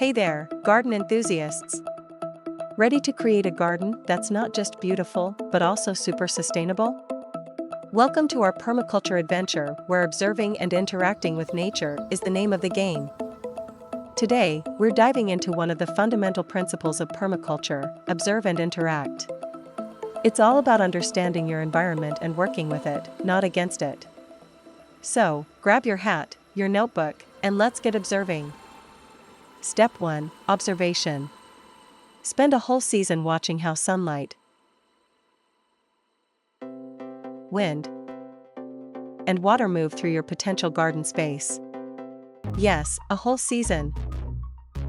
Hey there, garden enthusiasts! Ready to create a garden that's not just beautiful, but also super sustainable? Welcome to our permaculture adventure, where observing and interacting with nature is the name of the game. Today, we're diving into one of the fundamental principles of permaculture: observe and interact. It's all about understanding your environment and working with it, not against it. So, grab your hat, your notebook, and let's get observing. Step 1. Observation. Spend a whole season watching how sunlight, wind, and water move through your potential garden space. Yes, a whole season.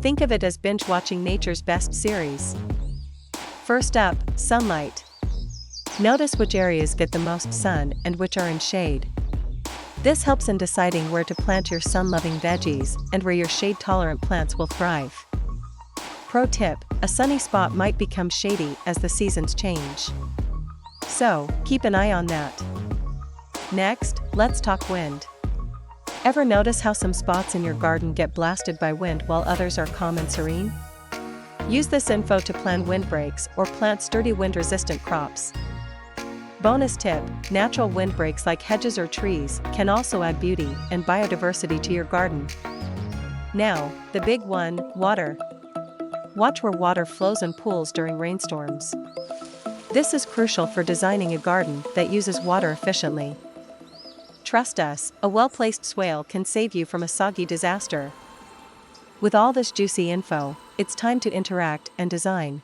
Think of it as binge-watching nature's best series. First up, sunlight. Notice which areas get the most sun and which are in shade. This helps in deciding where to plant your sun-loving veggies and where your shade-tolerant plants will thrive. Pro tip: a sunny spot might become shady as the seasons change. So, keep an eye on that. Next, let's talk wind. Ever notice how some spots in your garden get blasted by wind while others are calm and serene? Use this info to plan windbreaks or plant sturdy wind-resistant crops. Bonus tip: natural windbreaks like hedges or trees can also add beauty and biodiversity to your garden. Now, the big one, water. Watch where water flows in pools during rainstorms. This is crucial for designing a garden that uses water efficiently. Trust us, a well-placed swale can save you from a soggy disaster. With all this juicy info, it's time to interact and design.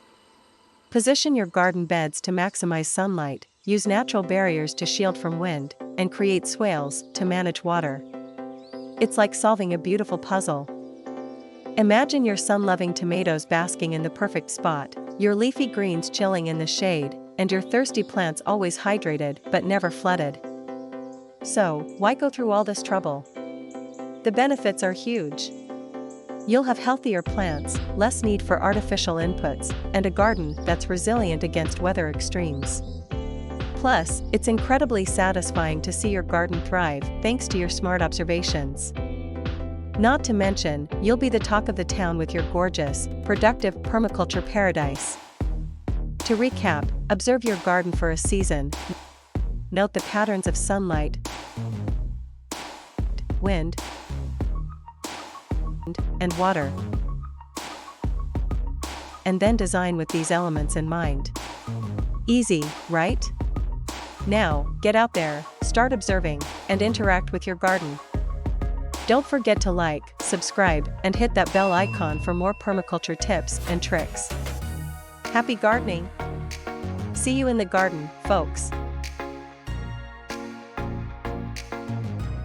Position your garden beds to maximize sunlight, use natural barriers to shield from wind, and create swales to manage water. It's like solving a beautiful puzzle. Imagine your sun-loving tomatoes basking in the perfect spot, your leafy greens chilling in the shade, and your thirsty plants always hydrated but never flooded. So, why go through all this trouble? The benefits are huge. You'll have healthier plants, less need for artificial inputs, and a garden that's resilient against weather extremes. Plus, it's incredibly satisfying to see your garden thrive thanks to your smart observations. Not to mention, you'll be the talk of the town with your gorgeous, productive permaculture paradise. To recap, observe your garden for a season. Note the patterns of sunlight, wind, and water. And then design with these elements in mind. Easy, right? Now, get out there, start observing, and interact with your garden. Don't forget to like, subscribe, and hit that bell icon for more permaculture tips and tricks. Happy gardening! See you in the garden, folks!